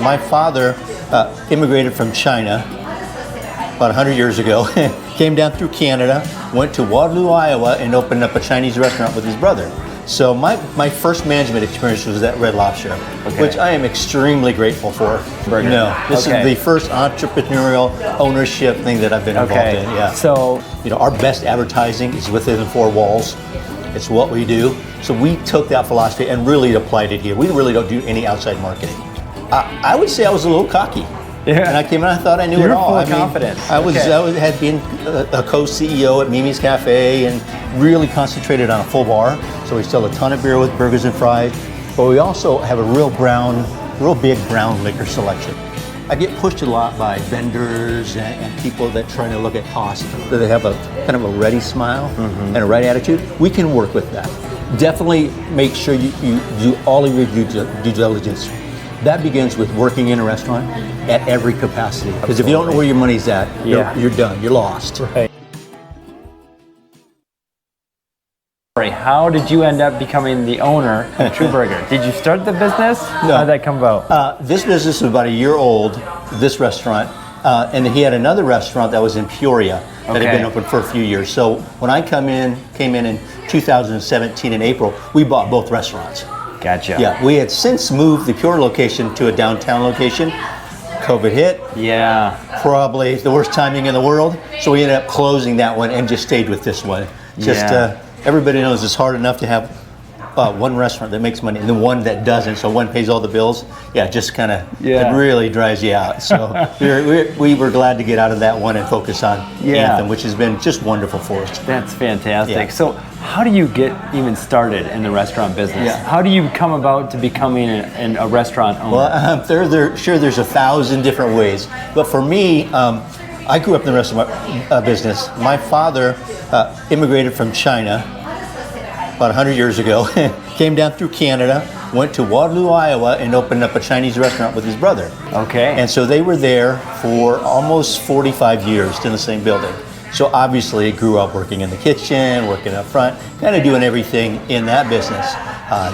My father immigrated from China about 100 years ago, came down through Canada, went to Waterloo, Iowa, and opened up a Chinese restaurant with his brother. So my first management experience was at Red Lobster, which I am extremely grateful for. Burger. No, this is the first entrepreneurial ownership thing that I've been involved in. Yeah. So, our best advertising is within the four walls. It's what we do. So we took that philosophy and really applied it here. We really don't do any outside marketing. I would say I was a little cocky. Yeah. And I came in, I thought I knew it all. Full of confidence. I had been a co-CEO at Mimi's Cafe and really concentrated on a full bar. So we sell a ton of beer with burgers and fries, but we also have a real big brown liquor selection. I get pushed a lot by vendors and people that trying to look at cost. So they have a kind of a ready smile and a right attitude. We can work with that. Definitely make sure you do all of your due diligence. That begins with working in a restaurant at every capacity. Because if you don't know where your money's at, you're done. You're lost. Right. How did you end up becoming the owner of Tru Burger? Did you start the business? No. How did that come about? This business was about a year old, this restaurant. And he had another restaurant that was in Peoria that had been open for a few years. So when I came in in 2017 in April, we bought both restaurants. Gotcha. Yeah, we had since moved the Peoria location to a downtown location. COVID hit. Yeah. Probably the worst timing in the world. So we ended up closing that one and just stayed with this one. Everybody knows it's hard enough to have one restaurant that makes money and the one that doesn't. So one pays all the bills. Yeah, just kind of it really drives you out. So we were glad to get out of that one and focus on Anthem, which has been just wonderful for us. That's fantastic. Yeah. So how do you get even started in the restaurant business? Yeah. How do you come about to becoming a restaurant owner? Well, there's 1,000 different ways. But for me, I grew up in the restaurant business. My father immigrated from China about 100 years ago, came down through Canada, went to Waterloo, Iowa, and opened up a Chinese restaurant with his brother. Okay. And so they were there for almost 45 years in the same building. So obviously grew up working in the kitchen, working up front, kind of doing everything in that business.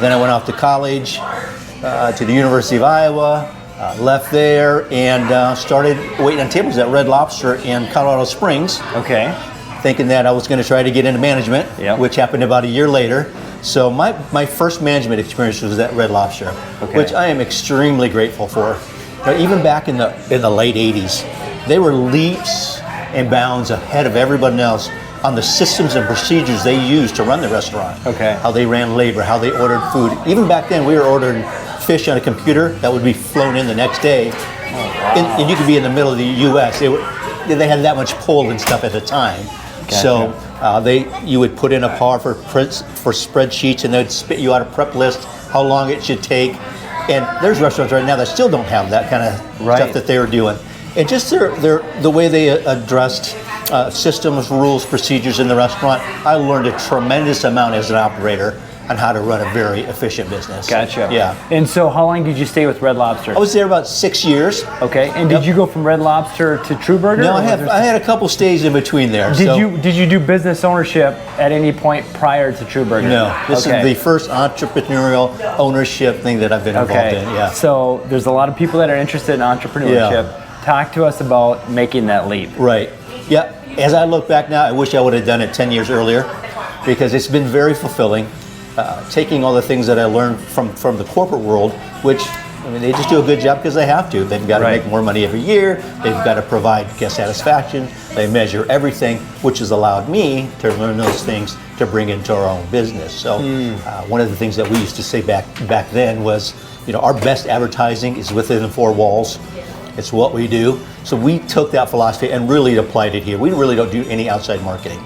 Then I went off to college, to the University of Iowa, left there and started waiting on tables at Red Lobster in Colorado Springs. Okay. Thinking that I was going to try to get into management, which happened about a year later. So my first management experience was at Red Lobster, which I am extremely grateful for. Even back in the late 80s, they were leaps and bounds ahead of everybody else on the systems and procedures they used to run the restaurant. How they ran labor, how they ordered food. Even back then, we were ordering fish on a computer that would be flown in the next day. And you could be in the middle of the U.S. They had that much pull and stuff at the time. Gotcha. So you would put in a par for spreadsheets, and they'd spit you out a prep list, how long it should take. And there's restaurants right now that still don't have that kind of stuff that they were doing. And just the way they addressed systems, rules, procedures in the restaurant, I learned a tremendous amount as an operator on how to run a very efficient business. Gotcha. Yeah. And so how long did you stay with Red Lobster? I was there about 6 years. Okay. And did you go from Red Lobster to Tru Burger? No, I had a couple stays in between there. Did you do business ownership at any point prior to Tru Burger? No. This is the first entrepreneurial ownership thing that I've been involved in. Yeah. So there's a lot of people that are interested in entrepreneurship. Talk to us about making that leap. Right. Yeah. As I look back now, I wish I would have done it 10 years earlier, because it's been very fulfilling. Taking all the things that I learned from the corporate world, which, I mean, they just do a good job because they have to. They've got to make more money every year. They've got to provide guest satisfaction. They measure everything, which has allowed me to learn those things to bring into our own business. So one of the things that we used to say back then was, our best advertising is within the four walls. It's what we do. So we took that philosophy and really applied it here. We really don't do any outside marketing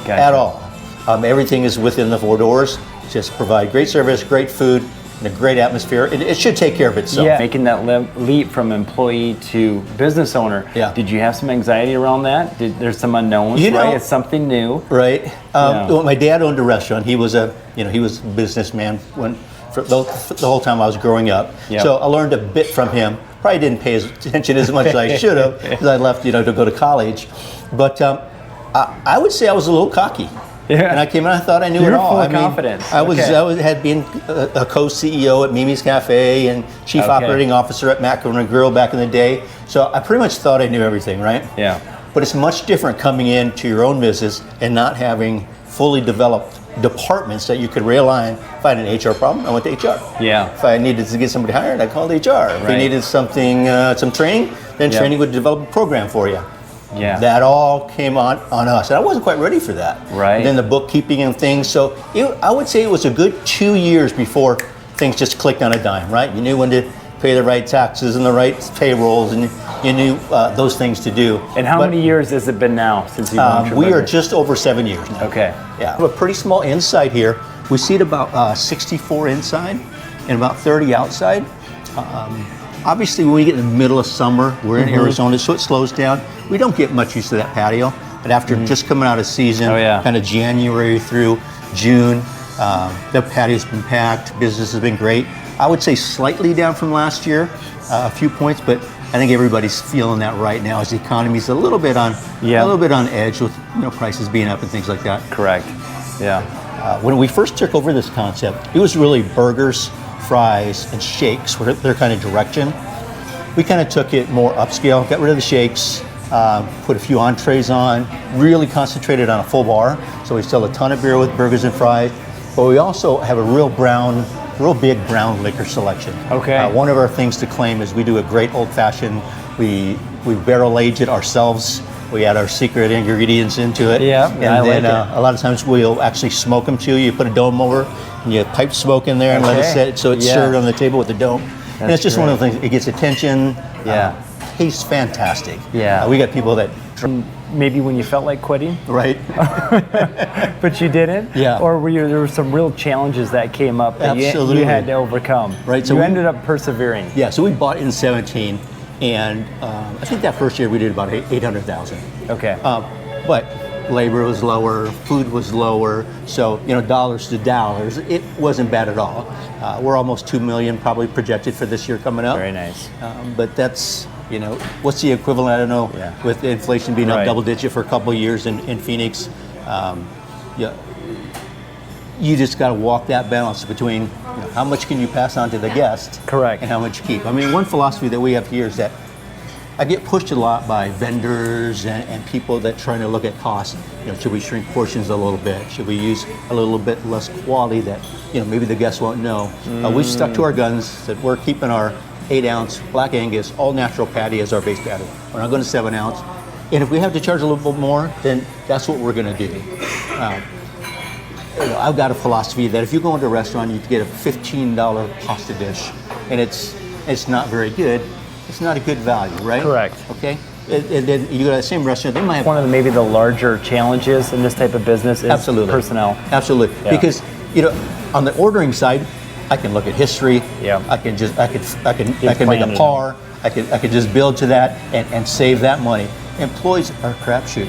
at all. Everything is within the four doors. Just provide great service, great food, and a great atmosphere. It should take care of itself. Yeah, making that leap from employee to business owner. Yeah. Did you have some anxiety around that? There's some unknowns, right? It's something new. Right. Well, my dad owned a restaurant. He was a businessman for the whole time I was growing up. Yep. So I learned a bit from him. Probably didn't pay attention as much as I should have, because I left, to go to college. But I would say I was a little cocky. Yeah. And I came in, I thought I knew it all. Full of confidence. I had been a co-CEO at Mimi's Cafe and chief operating officer at Macaron Grill back in the day. So I pretty much thought I knew everything, right? Yeah. But it's much different coming into your own business and not having fully developed departments that you could rely on. If I had an HR problem, I went to HR. Yeah. If I needed to get somebody hired, I called HR. If I needed something, some training, then training would develop a program for you. Yeah. That all came on us. And I wasn't quite ready for that. Right. And then the bookkeeping and things. So I would say it was a good 2 years before things just clicked on a dime, right? You knew when to pay the right taxes and the right payrolls, and you knew those things to do. And how many years has it been now since you've been We are just over 7 years now. Okay. Yeah. We have a pretty small inside here. We seat about 64 inside and about 30 outside. Obviously, when we get in the middle of summer, we're in Arizona, so it slows down. We don't get much used to that patio. But after just coming out of season, kind of January through June, the patio's been packed. Business has been great. I would say slightly down from last year, a few points, but I think everybody's feeling that right now as the economy's a little bit on edge with prices being up and things like that. Correct. Yeah. When we first took over this concept, it was really burgers, fries, and shakes were their kind of direction. We kind of took it more upscale, got rid of the shakes, put a few entrees on, really concentrated on a full bar. So we sell a ton of beer with burgers and fries, but we also have a real big brown liquor selection. Okay. One of our things to claim is we do a great old fashioned. We barrel age it ourselves. We add our secret ingredients into it. Yeah, and then a lot of times we'll actually smoke them too. You put a dome over, and you pipe smoke in there and let it sit, so it's served on the table with the dome. And it's just one of the things. It gets attention. Tastes fantastic. Yeah. We got people that. Maybe when you felt like quitting, right? But you didn't. Yeah. Or there were some real challenges that came up that you had to overcome. Right. So you ended up persevering. Yeah. So we bought in 17, and I think that first year we did about 800,000. Okay. But labor was lower, food was lower, so dollars to dollars, it wasn't bad at all. We're almost 2 million probably projected for this year coming up. Very nice. But that's what's the equivalent? I don't know. Yeah. With inflation being up double digit for a couple of years in Phoenix, you just got to walk that balance between how much can you pass on to the guest, correct, and how much you keep. I mean, one philosophy that we have here is that I get pushed a lot by vendors and people that trying to look at costs. Should we shrink portions a little bit? Should we use a little bit less quality that maybe the guests won't know? We've stuck to our guns. That we're keeping our 8-ounce Black Angus all natural patty as our base patty. We're not going to 7-ounce. And if we have to charge a little bit more, then that's what we're going to do. I've got a philosophy that if you go into a restaurant, you get a $15 pasta dish, and it's not very good. It's not a good value, right? Correct. Okay. And then you go to the same restaurant, they might have one of maybe the larger challenges in this type of business is personnel. Absolutely. Yeah. Because on the ordering side, I can look at history. Yeah. I can make a par. I could just build to that and save that money. Employees are a crapshoot.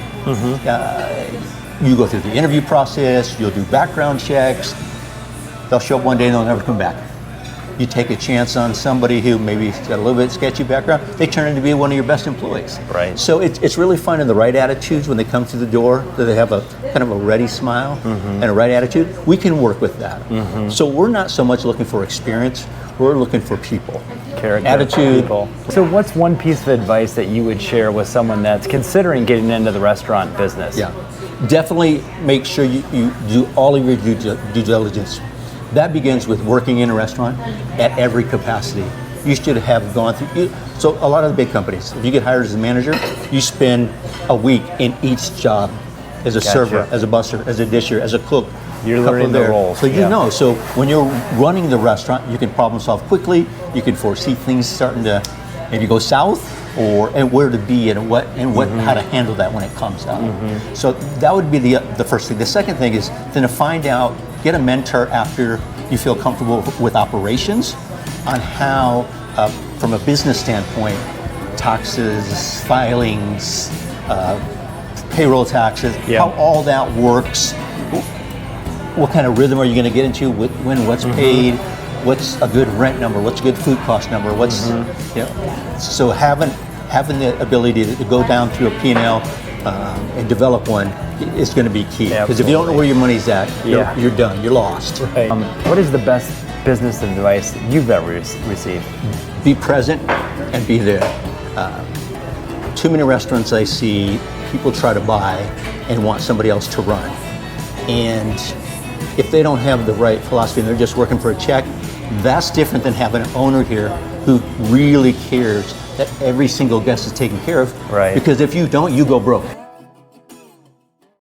You go through the interview process. You'll do background checks. They'll show up one day and they'll never come back. You take a chance on somebody who maybe got a little bit sketchy background, they turn into be one of your best employees. Right. So it's really finding the right attitudes when they come through the door, that they have a kind of a ready smile and a right attitude. We can work with that. So we're not so much looking for experience, we're looking for people. Character, attitude. People. So what's one piece of advice that you would share with someone that's considering getting into the restaurant business? Yeah, definitely make sure you do all of your due diligence. That begins with working in a restaurant at every capacity. You should have gone through. So a lot of the big companies, if you get hired as a manager, you spend a week in each job as a server, as a busser, as a disher, as a cook. You're learning the roles. So you know. So when you're running the restaurant, you can problem solve quickly. You can foresee things starting to maybe go south, and where to be and how to handle that when it comes out. So that would be the first thing. The second thing is then to find out. Get a mentor after you feel comfortable with operations on how, from a business standpoint, taxes, filings, payroll taxes, how all that works. What kind of rhythm are you going to get into? When what's paid? What's a good rent number? What's a good food cost number? What's So having the ability to go down through a P&L, and develop one is going to be key. Because if you don't know where your money's at, you're done. You're lost. Right. What is the best business advice you've ever received? Be present and be there. Too many restaurants I see, people try to buy and want somebody else to run. And if they don't have the right philosophy and they're just working for a check, that's different than having an owner here who really cares that every single guest is taken care of. Right. Because if you don't, you go broke.